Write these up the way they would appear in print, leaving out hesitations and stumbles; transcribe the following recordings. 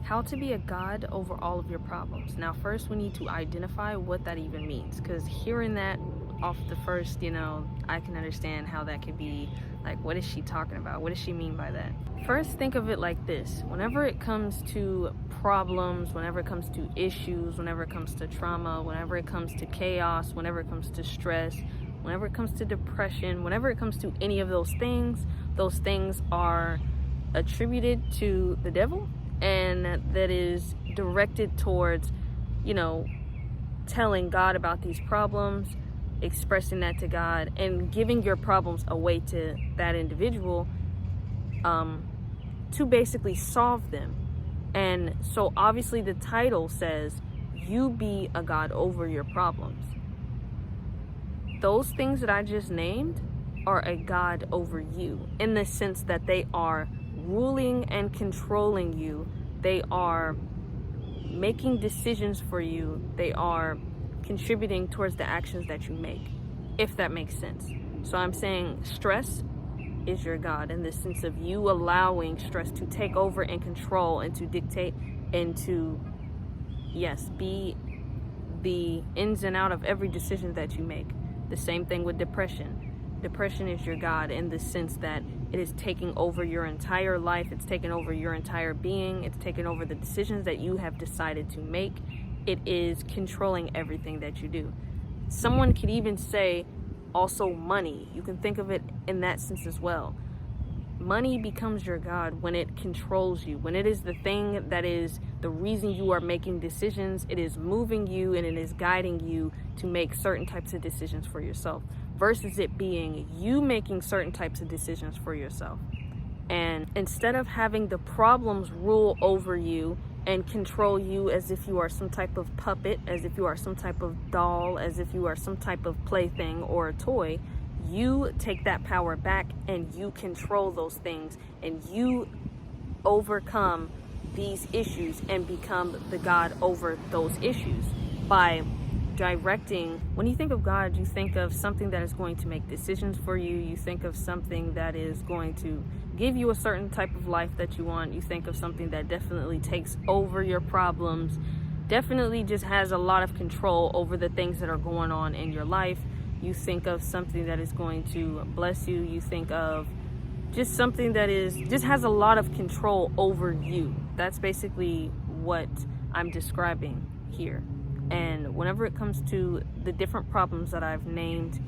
How to be a God over all of your problems. Now, first, we need to identify what that even means, because hearing that off the first, I can understand how that could be like, what is she talking about? What does she mean by that? First, think of it like this. Whenever it comes to problems, whenever it comes to issues, whenever it comes to trauma, whenever it comes to chaos, whenever it comes to stress, whenever it comes to depression, whenever it comes to any of those things are attributed to the devil, and that is directed towards, telling God about these problems, expressing that to God, and giving your problems away to that individual to basically solve them. And so obviously the title says, you be a God over your problems. Those things that I just named are a God over you, in the sense that they are ruling and controlling you. They are making decisions for you. They are contributing towards the actions that you make, if that makes sense. So I'm saying stress is your God, in the sense of you allowing stress to take over and control and to dictate and to, yes, be the ins and out of every decision that you make. The same thing with depression. Depression is your God, in the sense that it is taking over your entire life. It's taking over your entire being. It's taking over the decisions that you have decided to make. It is controlling everything that you do. Someone could even say also money. You can think of it in that sense as well. Money becomes your God when it controls you, when it is the thing that is the reason you are making decisions. It is moving you and it is guiding you to make certain types of decisions for yourself, versus it being you making certain types of decisions for yourself. And instead of having the problems rule over you and control you as if you are some type of puppet, as if you are some type of doll, as if you are some type of plaything or a toy, you take that power back and you control those things, and you overcome these issues and become the God over those issues by directing. When you think of God, you think of something that is going to make decisions for you. You think of something that is going to give you a certain type of life that you want. You think of something that definitely takes over your problems, definitely just has a lot of control over the things that are going on in your life. You think of something that is going to bless you. You think of just something that just has a lot of control over you. That's basically what I'm describing here. And whenever it comes to the different problems that I've named,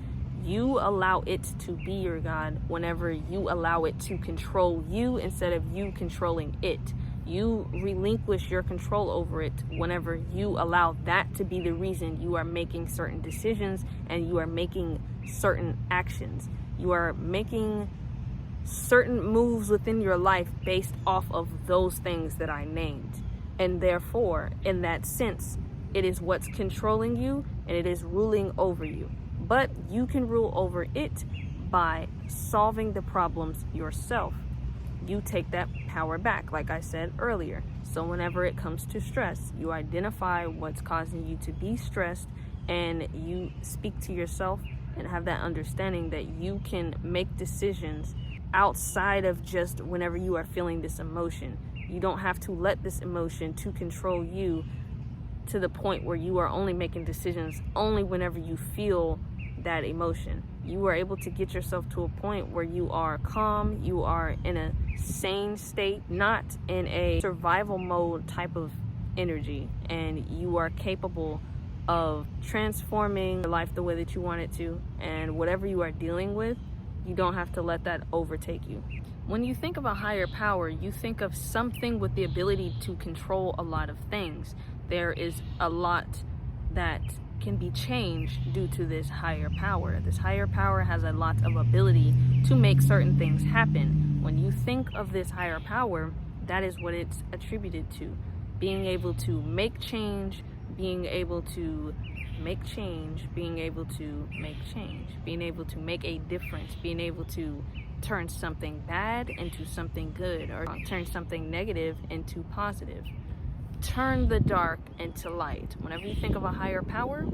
you allow it to be your God whenever you allow it to control you instead of you controlling it. You relinquish your control over it whenever you allow that to be the reason you are making certain decisions and you are making certain actions. You are making certain moves within your life based off of those things that I named. And therefore, in that sense, it is what's controlling you and it is ruling over you. But you can rule over it by solving the problems yourself. You take that power back, like I said earlier. So whenever it comes to stress, you identify what's causing you to be stressed, and you speak to yourself and have that understanding that you can make decisions outside of just whenever you are feeling this emotion. You don't have to let this emotion to control you to the point where you are only making decisions only whenever you feel that emotion. You are able to get yourself to a point where you are calm, you are in a sane state, not in a survival mode type of energy, and you are capable of transforming your life the way that you want it to. And whatever you are dealing with, you don't have to let that overtake you. When you think of a higher power, you think of something with the ability to control a lot of things. There is a lot that can be changed due to this higher power. This higher power has a lot of ability to make certain things happen. When you think of this higher power, that is what it's attributed to. Being able to make change, being able to make change, being able to make change, being able to make a difference, being able to turn something bad into something good, or turn something negative into positive. Turn the dark into light. Whenever you think of a higher power,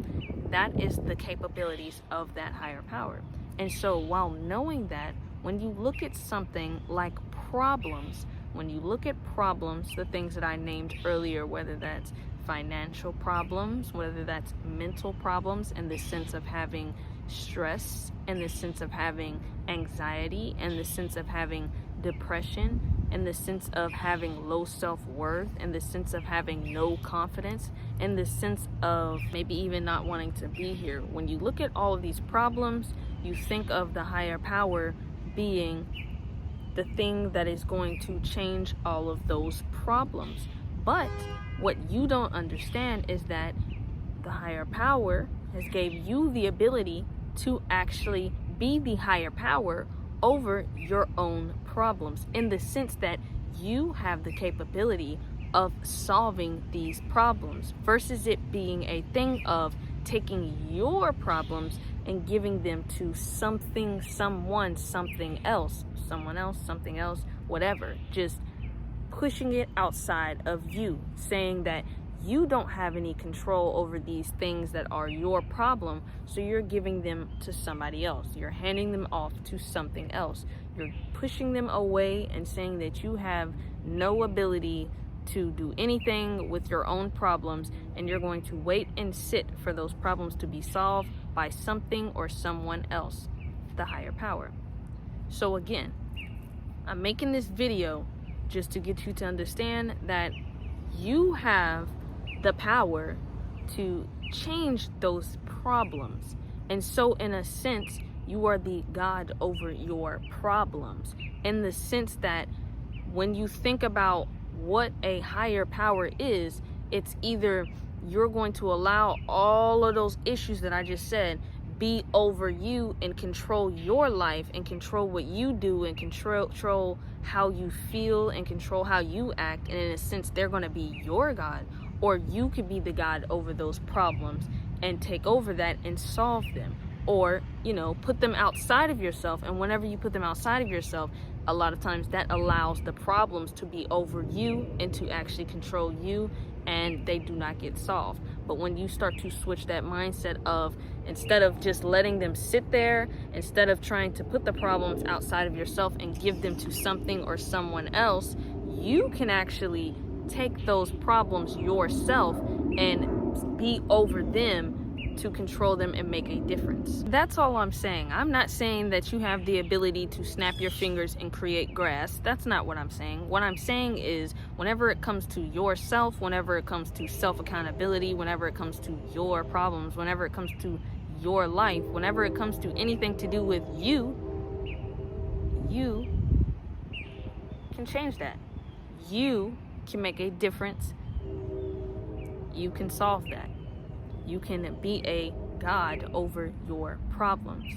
that is the capabilities of that higher power. And so while knowing that, when you look at something like problems, when you look at problems, the things that I named earlier, whether that's financial problems, whether that's mental problems in the sense of having stress, in the sense of having anxiety, in the sense of having depression, in the sense of having low self-worth, in the sense of having no confidence, in the sense of maybe even not wanting to be here. When you look at all of these problems, you think of the higher power being the thing that is going to change all of those problems. But what you don't understand is that the higher power has gave you the ability to actually be the higher power over your own problems, in the sense that you have the capability of solving these problems, versus it being a thing of taking your problems and giving them to something, someone, something else, someone else, something else, whatever. Just pushing it outside of you, saying that you don't have any control over these things that are your problem, so you're giving them to somebody else. You're handing them off to something else. You're pushing them away and saying that you have no ability to do anything with your own problems, and you're going to wait and sit for those problems to be solved by something or someone else, the higher power. So again, I'm making this video just to get you to understand that you have the power to change those problems. And so in a sense, you are the God over your problems, in the sense that when you think about what a higher power is, it's either you're going to allow all of those issues that I just said be over you and control your life and control what you do and control how you feel and control how you act, and in a sense they're going to be your God. Or you could be the God over those problems and take over that and solve them, or put them outside of yourself. And whenever you put them outside of yourself, a lot of times that allows the problems to be over you and to actually control you, and they do not get solved. But when you start to switch that mindset of, instead of just letting them sit there, instead of trying to put the problems outside of yourself and give them to something or someone else, you can actually take those problems yourself and be over them to control them and make a difference. That's all I'm saying. I'm not saying that you have the ability to snap your fingers and create grass. That's not what I'm saying. What I'm saying is, whenever it comes to yourself, whenever it comes to self-accountability, whenever it comes to your problems, whenever it comes to your life, whenever it comes to anything to do with you, you can change that. You can make a difference. You can solve that. You can be a God over your problems,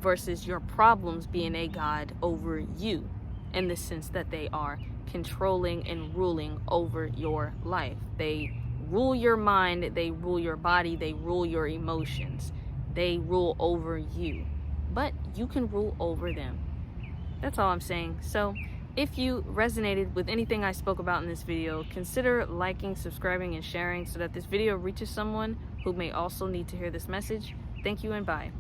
versus your problems being a God over you, in the sense that they are controlling and ruling over your life. They rule your mind, they rule your body, they rule your emotions. They rule over you, but you can rule over them. That's all I'm saying. So if you resonated with anything I spoke about in this video, consider liking, subscribing, and sharing so that this video reaches someone who may also need to hear this message. Thank you and bye.